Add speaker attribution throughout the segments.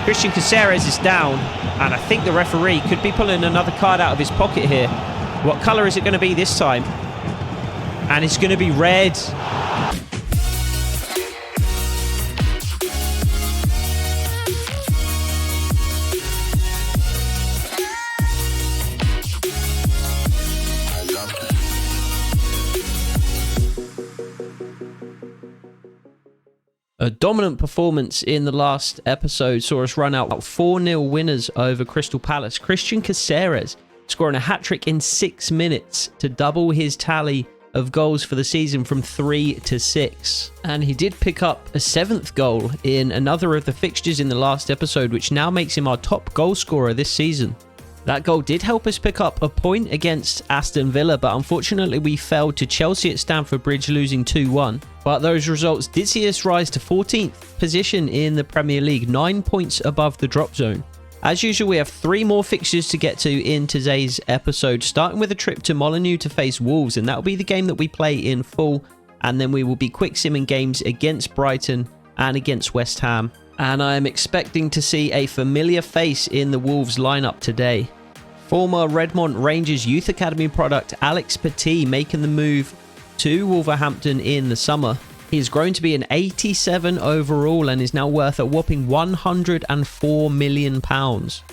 Speaker 1: Christian Caceres is down, and I think the referee could be pulling another card out of his pocket here. What colour is it going to be this time? And it's going to be red. A dominant performance in the last episode saw us run out 4-0 winners over Crystal Palace. Christian Caceres scoring a hat-trick in 6 minutes to double his tally of goals for the season from 3 to 6. And he did pick up a 7th goal in another of the fixtures in the last episode, which now makes him our top goal scorer this season. That goal did help us pick up a point against Aston Villa, but unfortunately we fell to Chelsea at Stamford Bridge, losing 2-1. But those results did see us rise to 14th position in the Premier League, 9 points above the drop zone. As usual, we have 3 more fixtures to get to in today's episode, starting with a trip to Molineux to face Wolves, and that will be the game that we play in full, and then we will be quick simming games against Brighton and against West Ham. And I am expecting to see a familiar face in the Wolves lineup today. Former Redmont Rangers Youth Academy product Alex Petit making the move to Wolverhampton in the summer. He has grown to be an 87 overall and is now worth a whopping £104 million.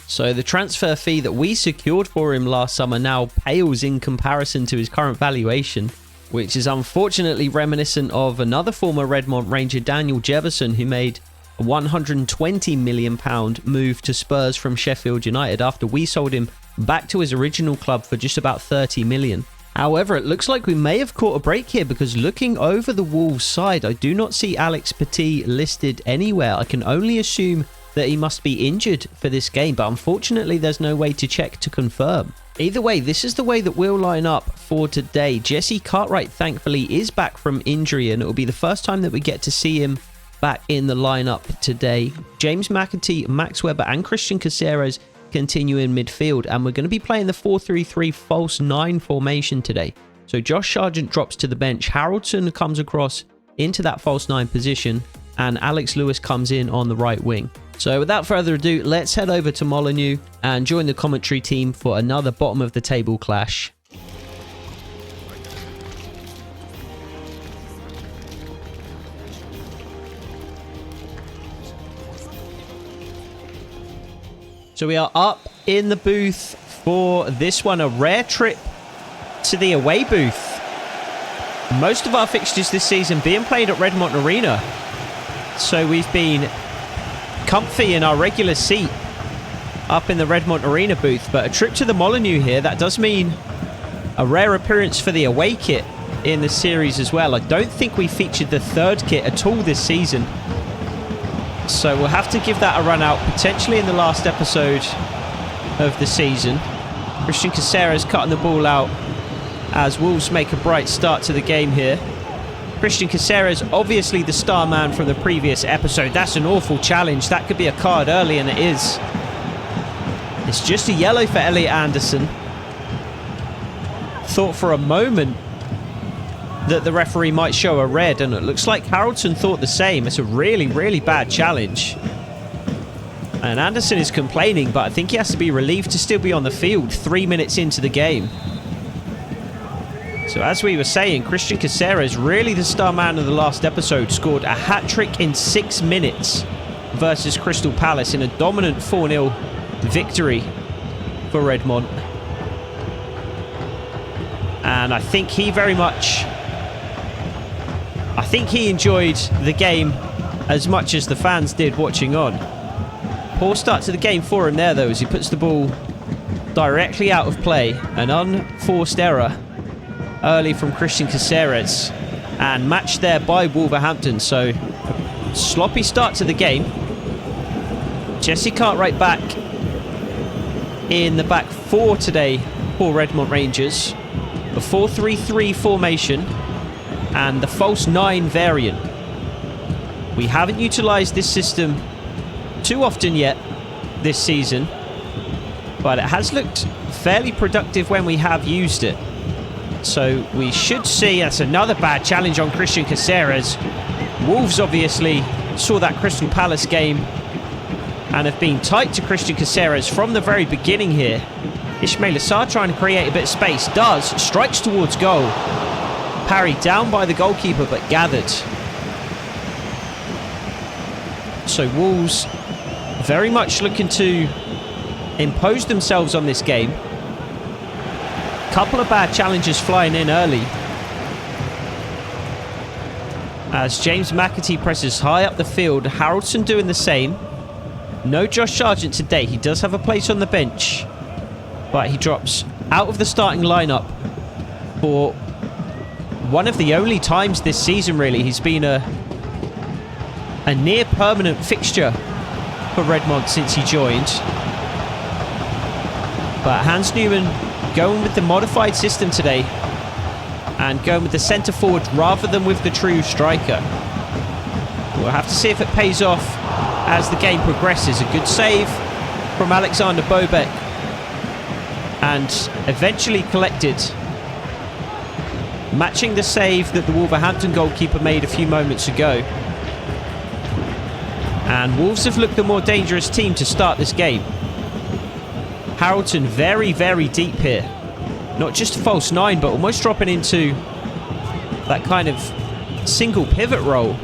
Speaker 1: So the transfer fee that we secured for him last summer now pales in comparison to his current valuation, which is unfortunately reminiscent of another former Redmont Ranger, Daniel Jefferson, who made a £120 million move to Spurs from Sheffield United after we sold him back to his original club for just about 30 million. However, it looks like we may have caught a break here, because looking over the Wolves side, I do not see Alex Petit listed anywhere. I can only assume that he must be injured for this game, but unfortunately there's no way to check to confirm. Either way, this is the way that we'll line up for today. Jesse Cartwright thankfully is back from injury, and it will be the first time that we get to see him back in the lineup today. James McAtee, Max Webber and Christian Caceres continue in midfield, and we're going to be playing the 4-3-3 false 9 formation today. So Josh Sargent drops to the bench, Haraldson comes across into that false 9 position, and Alex Lewis comes in on the right wing. So without further ado, let's head over to Molineux and join the commentary team for another bottom of the table clash. So we are up in the booth for this one, a rare trip to the away booth. Most of our fixtures this season being played at Redmont Arena. So we've been comfy in our regular seat up in the Redmont Arena booth. But a trip to the Molineux here, that does mean a rare appearance for the away kit in the series as well. I don't think we featured the 3rd kit at all this season. So we'll have to give that a run out, potentially in the last episode of the season. Christian Caceres cutting the ball out as Wolves make a bright start to the game here. Christian Caceres, obviously the star man from the previous episode. That's an awful challenge. That could be a card early, and it is. It's just a yellow for Elliot Anderson. Thought for a moment that the referee might show a red, and it looks like Haraldson thought the same. It's a really, really bad challenge. And Anderson is complaining, but I think he has to be relieved to still be on the field 3 minutes into the game. So as we were saying, Christian Caceres, really the star man of the last episode, scored a hat-trick in 6 minutes versus Crystal Palace in a dominant 4-0 victory for Redmont. And I think he very much... I think he enjoyed the game as much as the fans did watching on. Poor start to the game for him there, though, as he puts the ball directly out of play. An unforced error early from Christian Caceres, and matched there by Wolverhampton. So, sloppy start to the game. Jesse Cartwright back in the back 4 today for Redmont Rangers. The 4-3-3 formation and the false 9 variant. We haven't utilised this system too often yet this season, but it has looked fairly productive when we have used it. So we should see... That's another bad challenge on Christian Caceres. Wolves obviously saw that Crystal Palace game and have been tight to Christian Caceres from the very beginning here. Ismail Assar trying to create a bit of space. Does. Strikes towards goal. Parried down by the goalkeeper, but gathered. So Wolves very much looking to impose themselves on this game. Couple of bad challenges flying in early. As James McAtee presses high up the field. Haraldson doing the same. No Josh Sargent today. He does have a place on the bench, but he drops out of the starting lineup for one of the only times this season, really. He's been a near permanent fixture for Redmont since he joined. But Hans Newman going with the modified system today and going with the centre forward rather than with the true striker. We'll have to see if it pays off as the game progresses. A good save from Alexander Bobek and eventually collected, matching the save that the Wolverhampton goalkeeper made a few moments ago. And Wolves have looked the more dangerous team to start this game. Haraldson very, very deep here. Not just a false nine, but almost dropping into that kind of single pivot role.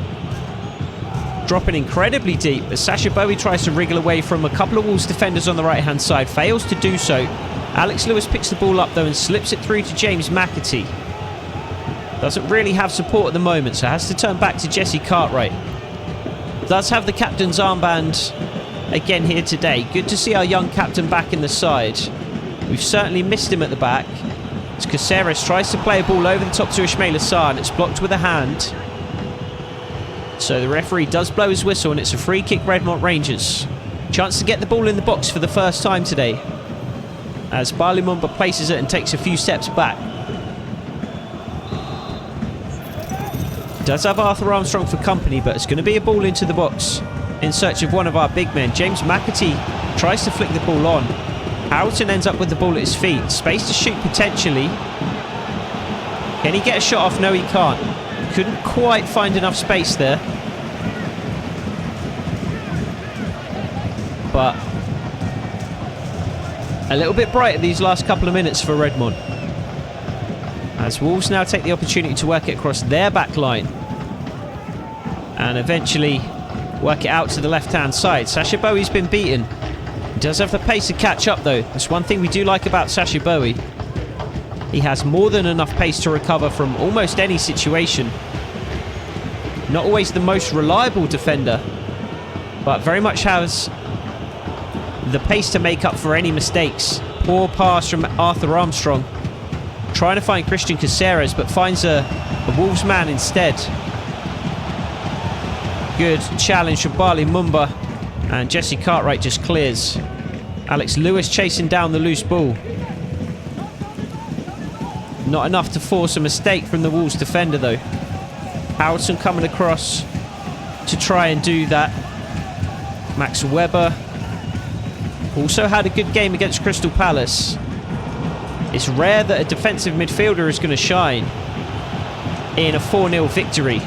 Speaker 1: Dropping incredibly deep as Sacha Bowie tries to wriggle away from a couple of Wolves defenders on the right-hand side. Fails to do so. Alex Lewis picks the ball up, though, and slips it through to James McAtee. Doesn't really have support at the moment, so has to turn back to Jesse Cartwright. Does have the captain's armband again here today. Good to see our young captain back in the side. We've certainly missed him at the back. As Caceres tries to play a ball over the top to Ismail Assar, and it's blocked with a hand. So the referee does blow his whistle, and it's a free kick, Redmont Rangers. Chance to get the ball in the box for the first time today, as Bali Mumba places it and takes a few steps back. Does have Arthur Armstrong for company, but it's going to be a ball into the box in search of one of our big men. James McAtee tries to flick the ball on. Haraldson ends up with the ball at his feet. Space to shoot potentially. Can he get a shot off? No, he can't. Couldn't quite find enough space there. But a little bit brighter these last couple of minutes for Redmont, as Wolves now take the opportunity to work it across their back line and eventually work it out to the left-hand side. Sacha Bowie's been beaten. He does have the pace to catch up, though. That's one thing we do like about Sacha Bowie. He has more than enough pace to recover from almost any situation. Not always the most reliable defender, but very much has the pace to make up for any mistakes. Poor pass from Arthur Armstrong. Trying to find Christian Caceres, but finds a Wolves man instead. Good challenge from Bali Mumba, and Jesse Cartwright just clears. Alex Lewis chasing down the loose ball. Not enough to force a mistake from the Wolves defender, though. Haraldson coming across to try and do that. Max Weber also had a good game against Crystal Palace. It's rare that a defensive midfielder is going to shine in a 4-0 victory.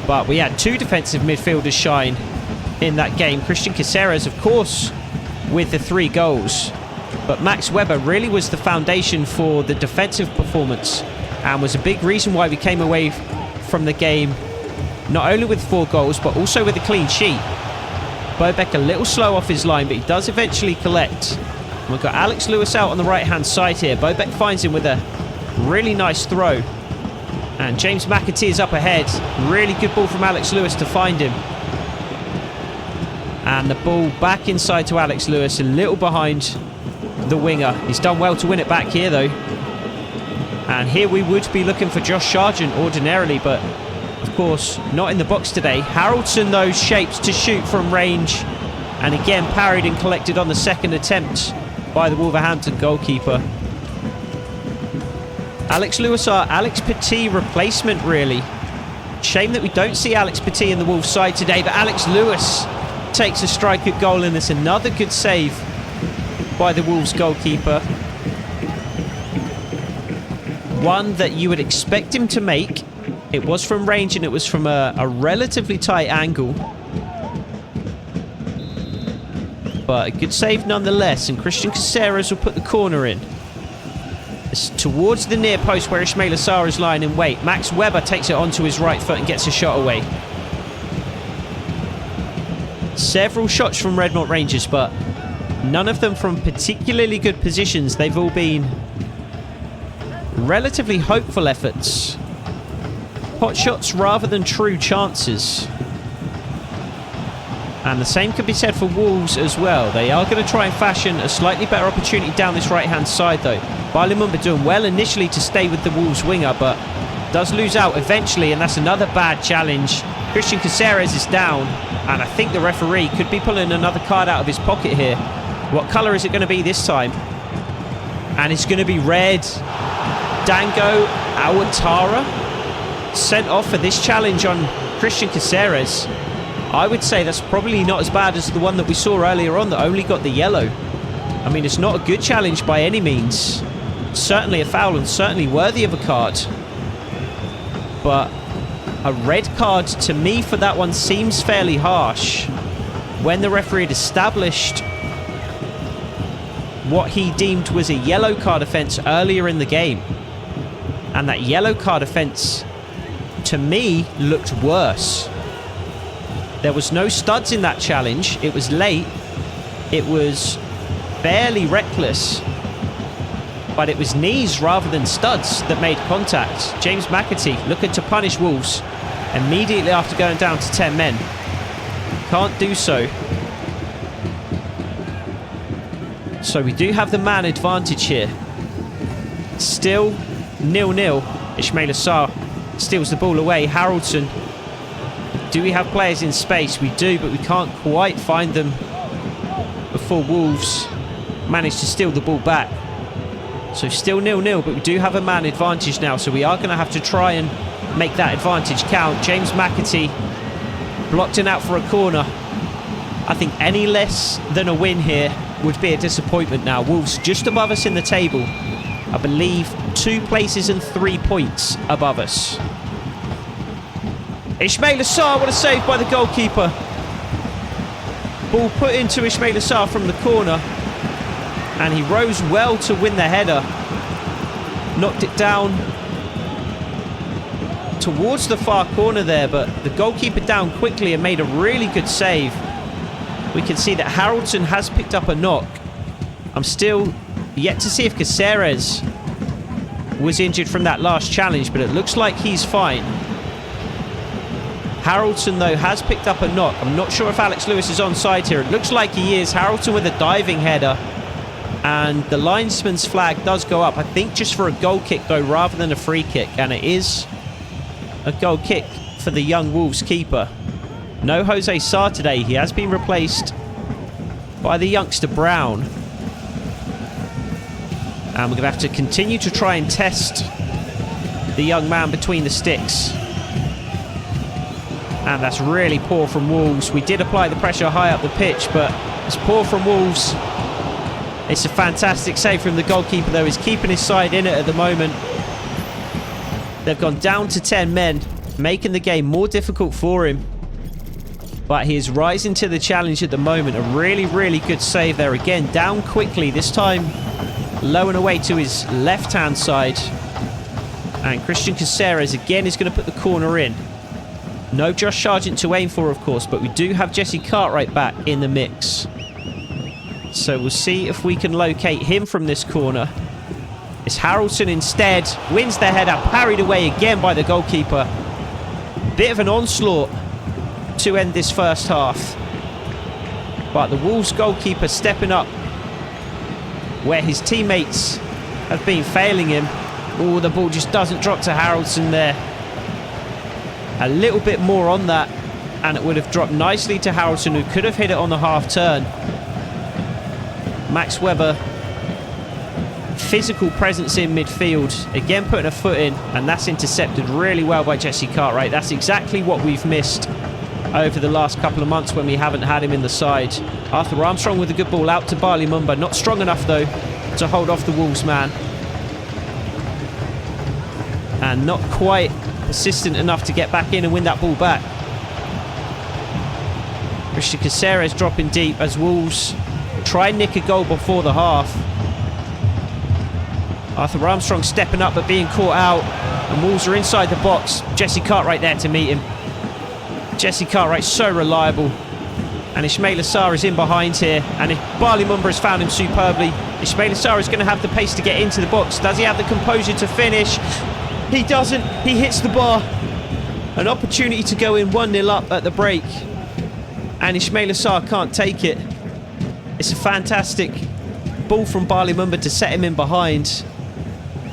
Speaker 1: But we had two defensive midfielders shine in that game. Christian Caceres, of course, with the 3 goals. But Max Weber really was the foundation for the defensive performance and was a big reason why we came away from the game not only with 4 goals, but also with a clean sheet. Bobek a little slow off his line, but he does eventually collect. We've got Alex Lewis out on the right-hand side here. Bobek finds him with a really nice throw. And James McAtee is up ahead. Really good ball from Alex Lewis to find him. And the ball back inside to Alex Lewis, a little behind the winger. He's done well to win it back here, though. And here we would be looking for Josh Sargent ordinarily, but of course, not in the box today. Haraldson, though, shaped to shoot from range. And again, parried and collected on the second attempt by the Wolverhampton goalkeeper. Alex Lewis, our Alex Petit replacement, really. Shame that we don't see Alex Petit in the Wolves side today, but Alex Lewis takes a strike at goal, and it's another good save by the Wolves goalkeeper. One that you would expect him to make. It was from range and it was from a relatively tight angle. But a good save nonetheless, and Christian Caceres will put the corner in. It's towards the near post where Ismail Assar is lying in wait. Max Weber takes it onto his right foot and gets a shot away. Several shots from Redmont Rangers, but none of them from particularly good positions. They've all been relatively hopeful efforts. Pot shots rather than true chances. And the same could be said for Wolves as well. They are going to try and fashion a slightly better opportunity down this right-hand side, though. Bali Mumba doing well initially to stay with the Wolves winger, but does lose out eventually, and that's another bad challenge. Christian Caceres is down, and I think the referee could be pulling another card out of his pocket here. What colour is it going to be this time? And it's going to be red. Dango Awatara sent off for this challenge on Christian Caceres. I would say that's probably not as bad as the one that we saw earlier on that only got the yellow. I mean, it's not a good challenge by any means. Certainly a foul and certainly worthy of a card. But a red card to me for that one seems fairly harsh when the referee had established what he deemed was a yellow card offence earlier in the game. And that yellow card offence, to me, looked worse. There was no studs in that challenge. It was late. It was fairly reckless. But it was knees rather than studs that made contact. James McAtee looking to punish Wolves immediately after going down to 10 men. Can't do so. So we do have the man advantage here. Still 0-0. Ismail Assar steals the ball away. Haraldson. Do we have players in space? We do, but we can't quite find them before Wolves manage to steal the ball back. So still 0-0, but we do have a man advantage now, so we are going to have to try and make that advantage count. James McAtee blocked it out for a corner. I think any less than a win here would be a disappointment now. Wolves just above us in the table. I believe 2 places and 3 points above us. Ismail Assar, what a save by the goalkeeper. Ball put into Ismail Assar from the corner. And he rose well to win the header. Knocked it down towards the far corner there, but the goalkeeper down quickly and made a really good save. We can see that Haraldson has picked up a knock. I'm still yet to see if Caceres was injured from that last challenge, but it looks like he's fine. Haraldson, though, has picked up a knock. I'm not sure if Alex Lewis is onside here. It looks like he is. Haraldson with a diving header. And the linesman's flag does go up. I think just for a goal kick, though, rather than a free kick. And it is a goal kick for the young Wolves keeper. No Jose Sarr today. He has been replaced by the youngster Brown. And we're going to have to continue to try and test the young man between the sticks. And that's really poor from Wolves. We did apply the pressure high up the pitch, but it's poor from Wolves. It's a fantastic save from the goalkeeper, though. He's keeping his side in it at the moment. They've gone down to 10 men, making the game more difficult for him. But he is rising to the challenge at the moment. A really, really good save there. Again, down quickly. This time, low and away to his left-hand side. And Christian Caceres, again, is going to put the corner in. No Josh Sargent to aim for, of course, but we do have Jesse Cartwright back in the mix. So we'll see if we can locate him from this corner. It's Haraldson instead. Wins the header, parried away again by the goalkeeper. Bit of an onslaught to end this first half. But the Wolves goalkeeper stepping up where his teammates have been failing him. Oh, the ball just doesn't drop to Haraldson there. A little bit more on that, and it would have dropped nicely to Haraldson, who could have hit it on the half turn. Max Weber, physical presence in midfield, again putting a foot in, and that's intercepted really well by Jesse Cartwright. That's exactly what we've missed over the last couple of months when we haven't had him in the side. Arthur Armstrong with a good ball out to Bali Mumba. Not strong enough, though, to hold off the Wolves man. And not quite persistent enough to get back in and win that ball back. Christian Caceres dropping deep as Wolves try and nick a goal before the half. Arthur Armstrong stepping up but being caught out. And Wolves are inside the box. Jesse Cartwright there to meet him. Jesse Cartwright so reliable. And Ismail Assar is in behind here. And if Bali Mumba has found him superbly, Ismail Assar is going to have the pace to get into the box. Does he have the composure to finish? He doesn't. He hits the bar. An opportunity to go in 1-0 up at the break. And Ismail Assar can't take it. It's a fantastic ball from Bali Mumba to set him in behind.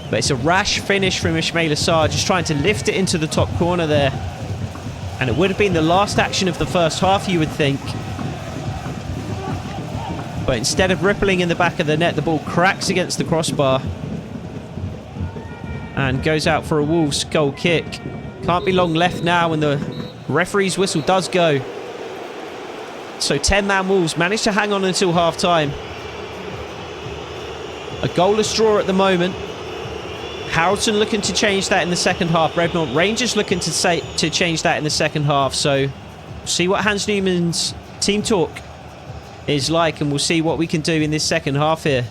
Speaker 1: But it's a rash finish from Ismail Assar, just trying to lift it into the top corner there. And it would have been the last action of the first half, you would think. But instead of rippling in the back of the net, the ball cracks against the crossbar. And goes out for a Wolves goal kick. Can't be long left now when the referee's whistle does go. So 10-man Wolves managed to hang on until half-time. A goalless draw at the moment. Haraldson looking to change that in the second half. Redmont Rangers looking to change that in the second half. So see what Hans Newman's team talk is like, and we'll see what we can do in this second half here.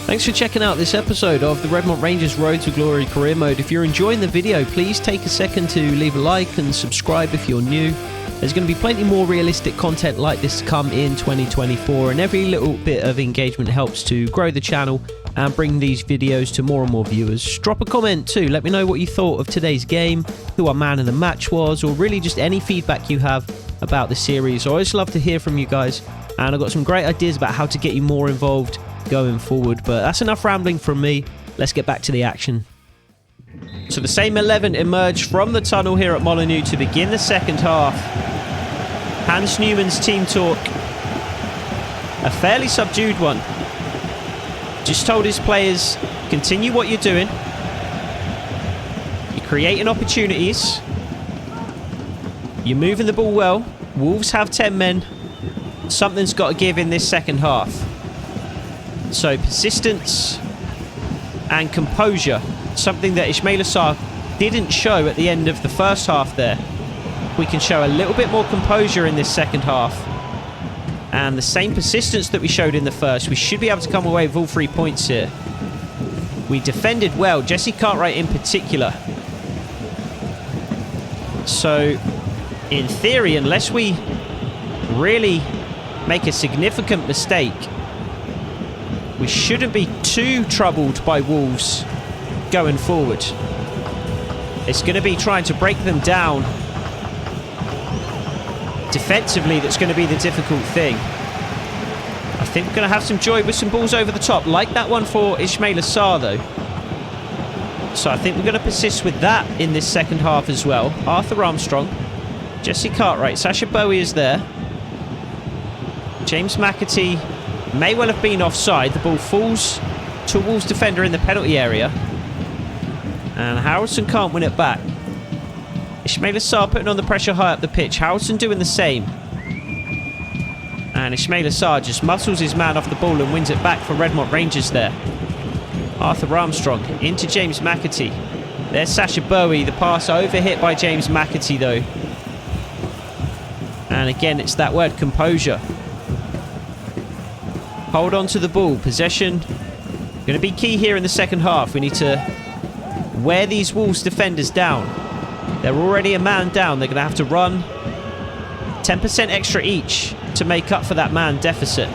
Speaker 1: Thanks for checking out this episode of the Redmont Rangers Road to Glory Career Mode. If you're enjoying the video, please take a second to leave a like and subscribe if you're new. There's going to be plenty more realistic content like this to come in 2024, and every little bit of engagement helps to grow the channel and bring these videos to more and more viewers. Drop a comment too, let me know what you thought of today's game, who our man of the match was, or really just any feedback you have about the series. I always love to hear from you guys, and I've got some great ideas about how to get you more involved going forward. But that's enough rambling from me. Let's get back to the action. So the same 11 emerged from the tunnel here at Molineux to begin the second half. Hans Newman's team talk, a fairly subdued one. Just told his players, continue what you're doing. You're creating opportunities. You're moving the ball well. Wolves have 10 men. Something's got to give in this second half. So persistence and composure, something that Ismail Assar didn't show at the end of the first half there. We can show a little bit more composure in this second half. And the same persistence that we showed in the first, we should be able to come away with all 3 points here. We defended well, Jesse Cartwright in particular. So, in theory, unless we really make a significant mistake, we shouldn't be too troubled by Wolves going forward. It's going to be trying to break them down defensively that's going to be the difficult thing. I think we're going to have some joy with some balls over the top, like that one for Ismail Assar though. So I think we're going to persist with that in this second half as well. Arthur Armstrong, Jesse Cartwright, Sasha Bowie is there. James McAtee may well have been offside. The ball falls to a Wolves defender in the penalty area. And Haraldson can't win it back. Ismail Assar putting on the pressure high up the pitch. Haraldson doing the same. And Ismail Assar just muscles his man off the ball and wins it back for Redmont Rangers there. Arthur Armstrong into James McAtee. There's Sasha Bowie. The pass overhit by James McAtee though. And again, it's that word, composure. Hold on to the ball. Possession going to be key here in the second half. We need to wear these Wolves defenders down. They're already a man down. They're going to have to run 10% extra each to make up for that man deficit.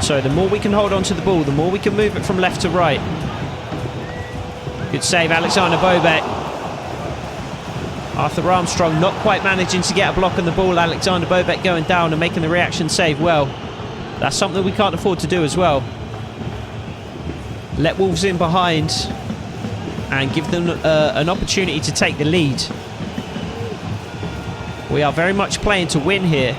Speaker 1: So the more we can hold on to the ball, the more we can move it from left to right. Good save, Alexander Bobek. Arthur Armstrong not quite managing to get a block on the ball. Alexander Bobek going down and making the reaction save well. That's something we can't afford to do as well. Let Wolves in behind and give them an opportunity to take the lead. We are very much playing to win here.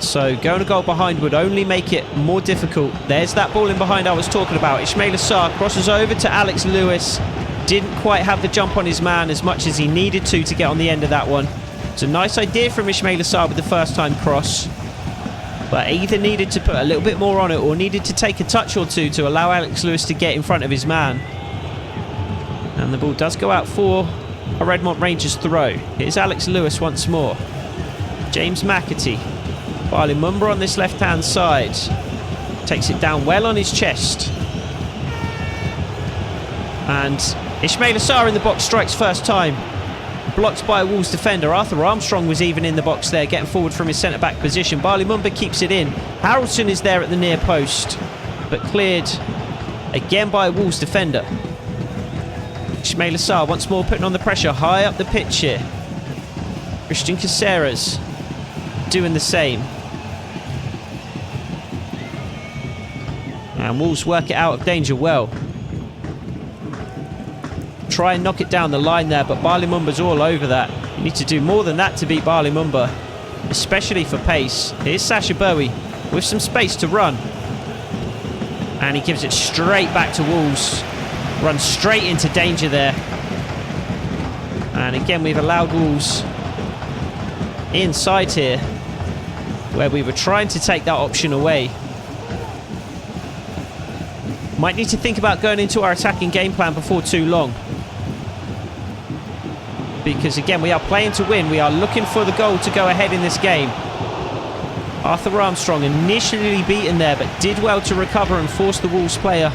Speaker 1: So going a goal behind would only make it more difficult. There's that ball in behind I was talking about. Ismail Assar crosses over to Alex Lewis. Didn't quite have the jump on his man as much as he needed to get on the end of that one. It's a nice idea from Ismail Assar with the first time cross. But either needed to put a little bit more on it or needed to take a touch or two to allow Alex Lewis to get in front of his man. And the ball does go out for a Redmont Rangers throw. Here's Alex Lewis once more. James McAtee. Barley Mumba on this left-hand side. Takes it down well on his chest. And Ismail Assar in the box strikes first time. Blocked by a Wolves defender. Arthur Armstrong was even in the box there, getting forward from his centre-back position. Barley Mumba keeps it in. Harrelson is there at the near post, but cleared again by a Wolves defender. Ismail Assar once more putting on the pressure high up the pitch here. Christian Caceres doing the same. And Wolves work it out of danger well. Try and knock it down the line there, but Barley Mumba's all over that. You need to do more than that to beat Barley Mumba, especially for pace. Here's Sasha Bowie with some space to run. And he gives it straight back to Wolves. Runs straight into danger there. And again, we've allowed Wolves inside here, where we were trying to take that option away. Might need to think about going into our attacking game plan before too long. Because again, we are playing to win. We are looking for the goal to go ahead in this game. Arthur Armstrong initially beaten there, but did well to recover and force the Wolves player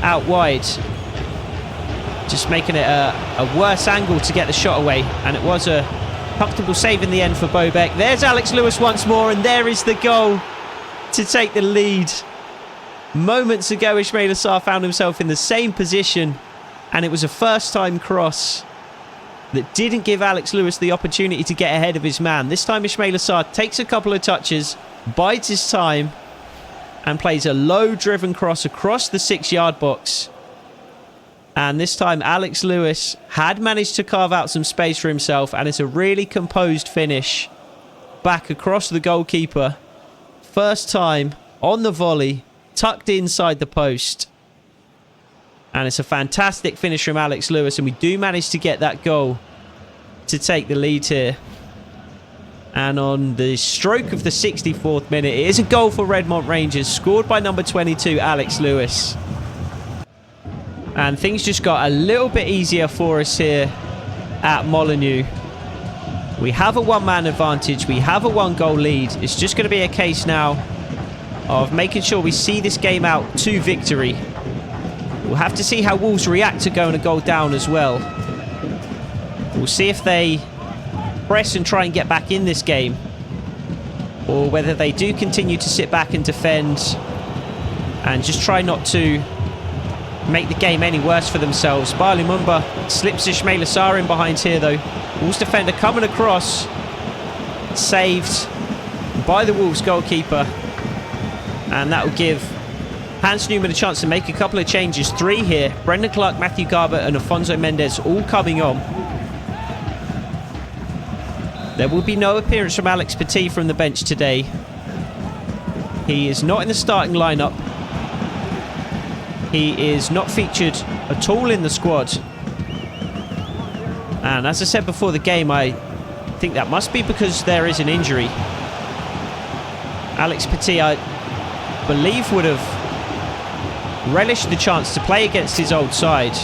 Speaker 1: out wide. Just making it a worse angle to get the shot away. And it was a comfortable save in the end for Bobek. There's Alex Lewis once more, and there is the goal to take the lead. Moments ago, Ismail Assar found himself in the same position, and it was a first-time cross that didn't give Alex Lewis the opportunity to get ahead of his man. This time Ismail Assar takes a couple of touches, bides his time, and plays a low-driven cross across the 6-yard box. And this time Alex Lewis had managed to carve out some space for himself, and it's a really composed finish back across the goalkeeper. First time on the volley, tucked inside the post. And it's a fantastic finish from Alex Lewis, and we do manage to get that goal to take the lead here. And on the stroke of the 64th minute, it is a goal for Redmont Rangers, scored by number 22, Alex Lewis. And things just got a little bit easier for us here at Molineux. We have a one-man advantage. We have a one-goal lead. It's just going to be a case now of making sure we see this game out to victory. We'll have to see how Wolves react to going a goal down as well. We'll see if they press and try and get back in this game, or whether they do continue to sit back and defend and just try not to make the game any worse for themselves. Barley Mumba slips Ismail Assar in behind here though. Wolves defender coming across, saved by the Wolves goalkeeper, and that will give Hans Newman a chance to make a couple of changes. 3 here. Brendan Clark, Matthew Garber and Afonso Mendes all coming on. There will be no appearance from Alex Petit from the bench today. He is not in the starting lineup. He is not featured at all in the squad. And as I said before the game, I think that must be because there is an injury. Alex Petit, I believe, would have relished the chance to play against his old side.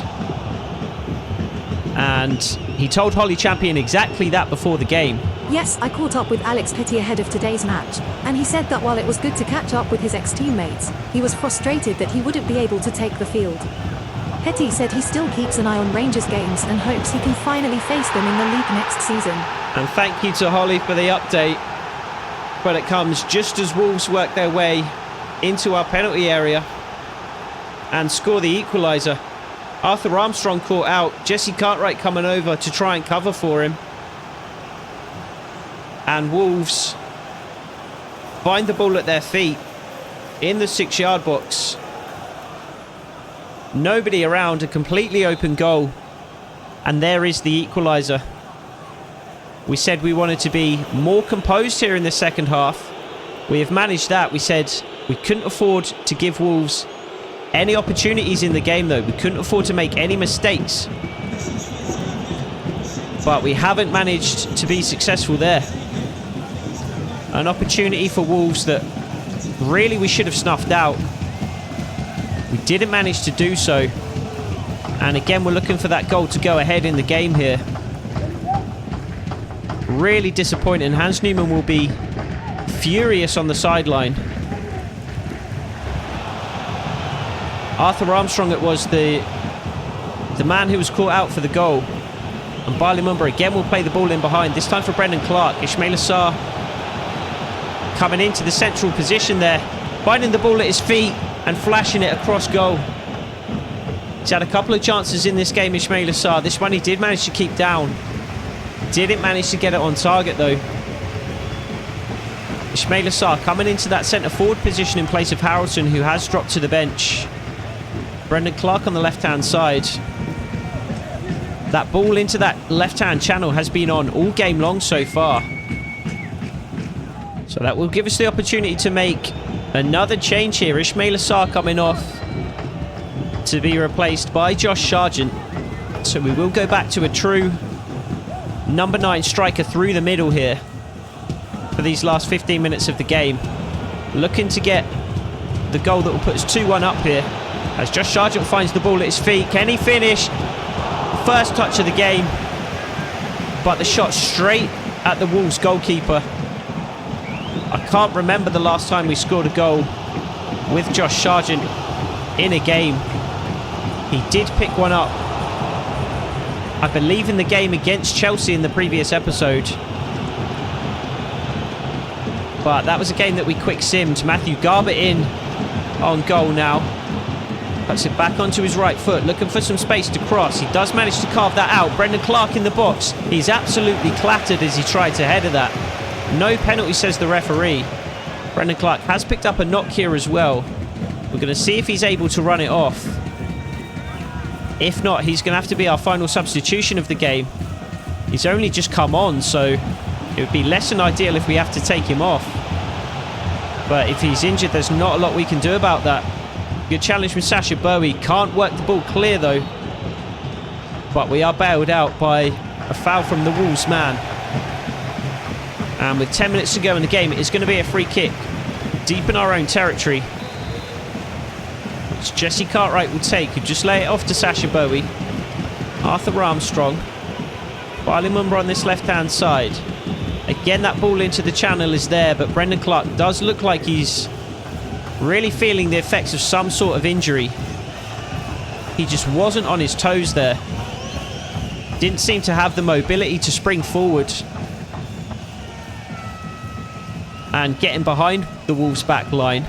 Speaker 1: And he told Holly Champion exactly that before the game.
Speaker 2: Yes, I caught up with Alex Petit ahead of today's match, and he said that while it was good to catch up with his ex-teammates, he was frustrated that he wouldn't be able to take the field. Petit said he still keeps an eye on Rangers games and hopes he can finally face them in the league next season.
Speaker 1: And thank you to Holly for the update. But it comes just as Wolves work their way into our penalty area and score the equaliser. Arthur Armstrong caught out. Jesse Cartwright coming over to try and cover for him. And Wolves find the ball at their feet in the 6-yard box. Nobody around, a completely open goal. And there is the equaliser. We said we wanted to be more composed here in the second half. We have managed that. We said we couldn't afford to give Wolves any opportunities in the game though. We couldn't afford to make any mistakes. But we haven't managed to be successful there. An opportunity for Wolves that really we should have snuffed out. We didn't manage to do so. And again, we're looking for that goal to go ahead in the game here. Really disappointing. Hans Newman will be furious on the sideline. Arthur Armstrong, it was the man who was caught out for the goal. And Barley Mumba again will play the ball in behind, this time for Brendan Clark. Ismail Assar coming into the central position there, finding the ball at his feet and flashing it across goal. He's had a couple of chances in this game, Ismail Assar. This one he did manage to keep down. Didn't manage to get it on target though. Ismail Assar coming into that centre forward position in place of Harrelson, who has dropped to the bench. Brendan Clark on the left-hand side. That ball into that left-hand channel has been on all game long so far. So that will give us the opportunity to make another change here. Ismail Assar coming off to be replaced by Josh Sargent. So we will go back to a true number 9 striker through the middle here for these last 15 minutes of the game. Looking to get the goal that will put us 2-1 up here. As Josh Sargent finds the ball at his feet. Can he finish? First touch of the game, but the shot straight at the Wolves goalkeeper. I can't remember the last time we scored a goal with Josh Sargent in a game. He did pick one up, I believe, in the game against Chelsea in the previous episode. But that was a game that we quick simmed. Matthew Garber in on goal now. Puts it back onto his right foot, looking for some space to cross. He does manage to carve that out. Brendan Clark in the box. He's absolutely clattered as he tried to header that. No penalty, says the referee. Brendan Clark has picked up a knock here as well. We're going to see if he's able to run it off. If not, he's going to have to be our final substitution of the game. He's only just come on, so it would be less than ideal if we have to take him off. But if he's injured, there's not a lot we can do about that. Good challenge from Sacha Bowie. Can't work the ball clear though. But we are bailed out by a foul from the Wolves man. And with 10 minutes to go in the game, it is going to be a free kick deep in our own territory, which Jesse Cartwright will take. He'll just lay it off to Sacha Bowie. Arthur Armstrong. Barley Mumba on this left-hand side. Again, that ball into the channel is there, but Brendan Clark does look like he's really feeling the effects of some sort of injury. He just wasn't on his toes there. Didn't seem to have the mobility to spring forward and getting behind the Wolves back line.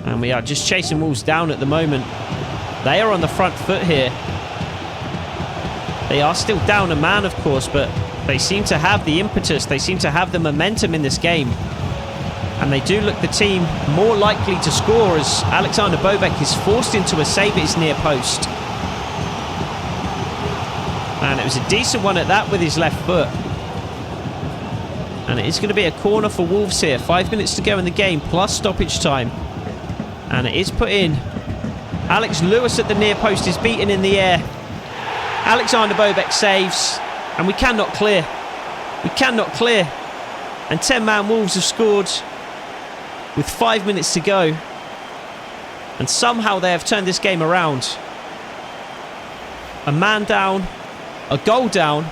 Speaker 1: And we are just chasing Wolves down at the moment. They are on the front foot here. They are still down a man, of course, but they seem to have the impetus. They seem to have the momentum in this game. And they do look the team more likely to score as Alexander Bobek is forced into a save at his near post. And it was a decent one at that with his left foot. And it is going to be a corner for Wolves here. 5 minutes to go in the game, plus stoppage time. And it is put in. Alex Lewis at the near post is beaten in the air. Alexander Bobek saves. And we cannot clear. We cannot clear. And 10-man Wolves have scored with 5 minutes to go. And somehow they have turned this game around. A man down, a goal down.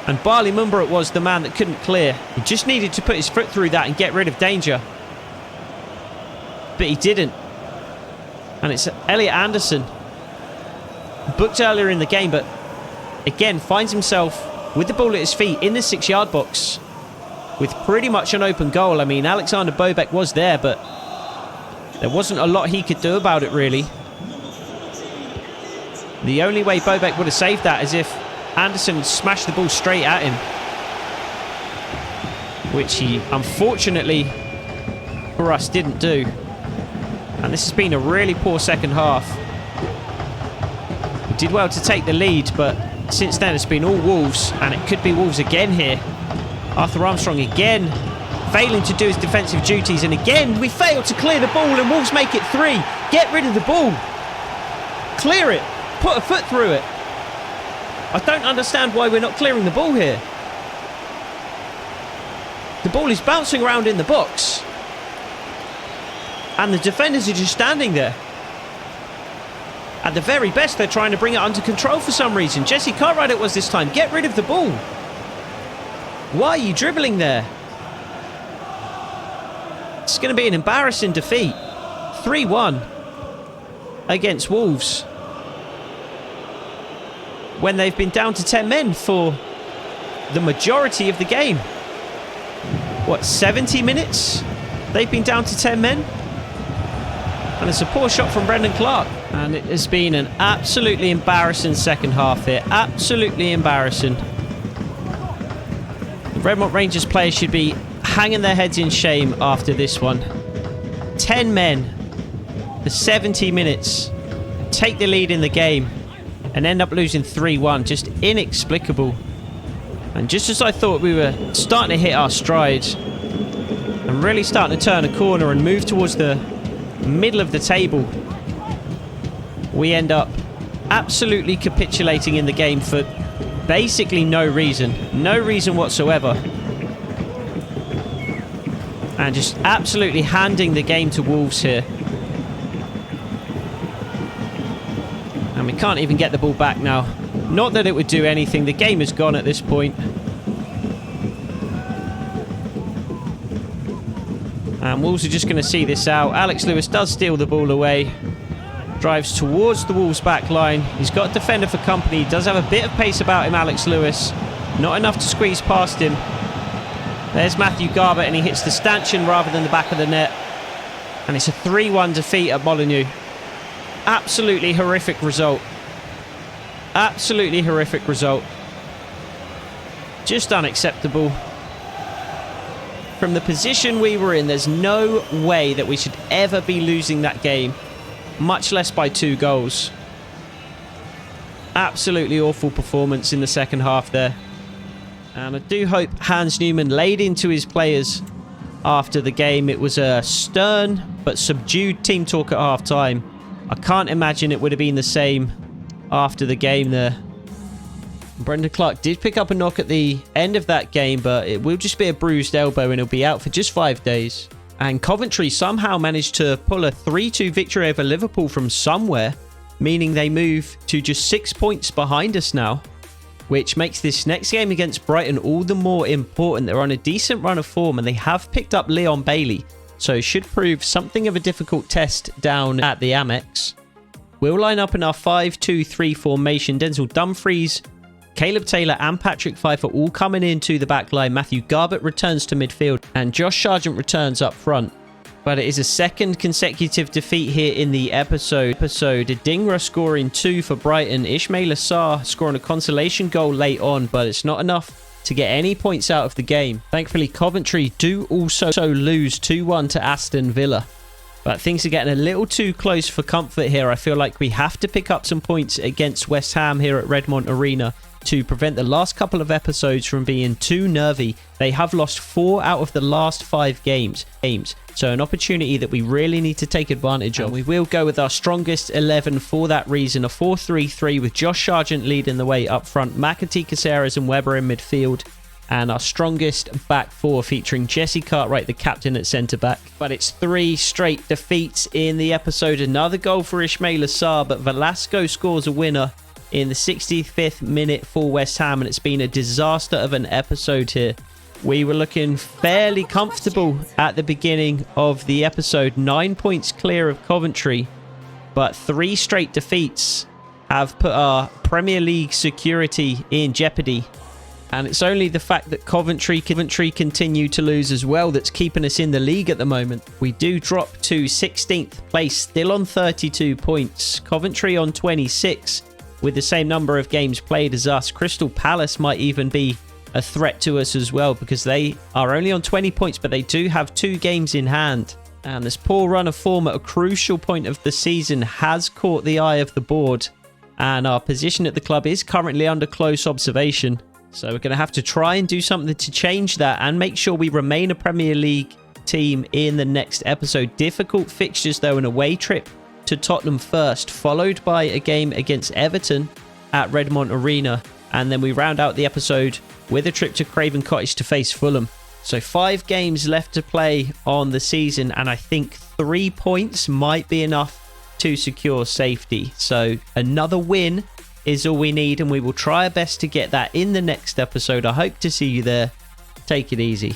Speaker 1: And Barley Mumba, it was the man that couldn't clear. He just needed to put his foot through that and get rid of danger. But he didn't. And it's Elliot Anderson, booked earlier in the game, but again finds himself with the ball at his feet in the 6-yard box with pretty much an open goal. I mean, Alexander Bobek was there, but there wasn't a lot he could do about it, really. The only way Bobek would have saved that is if Anderson had smashed the ball straight at him, which he, unfortunately for us, didn't do. And this has been a really poor second half. We did well to take the lead, but since then it's been all Wolves, and it could be Wolves again here. Arthur Armstrong again failing to do his defensive duties, and again we fail to clear the ball, and Wolves make it 3. Get rid of the ball. Clear it. Put a foot through it. I don't understand why we're not clearing the ball here. The ball is bouncing around in the box, and the defenders are just standing there. At the very best, they're trying to bring it under control for some reason. Jesse Cartwright it was this time. Get rid of the ball. Why are you dribbling there? It's going to be an embarrassing defeat. 3-1 against Wolves, when they've been down to 10 men for the majority of the game. What, 70 minutes? They've been down to 10 men? And it's a poor shot from Brendan Clark. And it has been an absolutely embarrassing second half here. Absolutely embarrassing. The Redmont Rangers players should be hanging their heads in shame after this one. 10 men for 70 minutes. Take the lead in the game and end up losing 3-1. Just inexplicable. And just as I thought we were starting to hit our stride and really starting to turn a corner and move towards the middle of the table, we end up absolutely capitulating in the game for basically no reason. No reason whatsoever. And just absolutely handing the game to Wolves here. And we can't even get the ball back now. Not that it would do anything. The game is gone at this point. And Wolves are just going to see this out. Alex Lewis does steal the ball away. Drives towards the Wolves back line. He's got a defender for company. He does have a bit of pace about him, Alex Lewis. Not enough to squeeze past him. There's Matthew Garbutt, and he hits the stanchion rather than the back of the net. And it's a 3-1 defeat at Molineux. Absolutely horrific result. Absolutely horrific result. Just unacceptable. From the position we were in, there's no way that we should ever be losing that game, much less by 2 goals. Absolutely awful performance in the second half there. And I do hope Hans Newman laid into his players after the game. It was a stern but subdued team talk at half-time. I can't imagine it would have been the same after the game there. Brendan Clark did pick up a knock at the end of that game, but it will just be a bruised elbow and he'll be out for just 5 days. And Coventry somehow managed to pull a 3-2 victory over Liverpool from somewhere, meaning they move to just 6 points behind us now, which makes this next game against Brighton all the more important. They're on a decent run of form and they have picked up Leon Bailey, so it should prove something of a difficult test down at the Amex. We'll line up in our 5-2-3 formation. Denzel Dumfries, Caleb Taylor and Patrick Pfeiffer all coming into the back line. Matthew Garbutt returns to midfield and Josh Sargent returns up front. But it is a second consecutive defeat here in the episode. Adingra scoring 2 for Brighton. Ismail Assar scoring a consolation goal late on, but it's not enough to get any points out of the game. Thankfully, Coventry do also lose 2-1 to Aston Villa. But things are getting a little too close for comfort here. I feel like we have to pick up some points against West Ham here at Redmont Arena to prevent the last couple of episodes from being too nervy. They have lost 4 out of the last 5 games. So an opportunity that we really need to take advantage of. And we will go with our strongest 11 for that reason. A 4-3-3 with Josh Sargent leading the way up front. McAtee, Caceres and Webber in midfield. And our strongest back 4 featuring Jesse Cartwright, the captain at centre-back. But it's 3 straight defeats in the episode. Another goal for Ismail Assar, but Velasco scores a winner in the 65th minute for West Ham, and it's been a disaster of an episode here. We were looking fairly comfortable at the beginning of the episode, 9 points clear of Coventry, but 3 straight defeats have put our Premier League security in jeopardy. And it's only the fact that Coventry continue to lose as well that's keeping us in the league at the moment. We do drop to 16th place, still on 32 points. Coventry on 26 with the same number of games played as us. Crystal Palace might even be a threat to us as well because they are only on 20 points, but they do have 2 games in hand. And this poor run of form at a crucial point of the season has caught the eye of the board. And our position at the club is currently under close observation. So we're going to have to try and do something to change that and make sure we remain a Premier League team in the next episode. Difficult fixtures though, an away trip to Tottenham first, followed by a game against Everton at Redmont Arena. And then we round out the episode with a trip to Craven Cottage to face Fulham. So 5 games left to play on the season, and I think 3 points might be enough to secure safety. So another win is all we need, and we will try our best to get that in the next episode. I hope to see you there. Take it easy.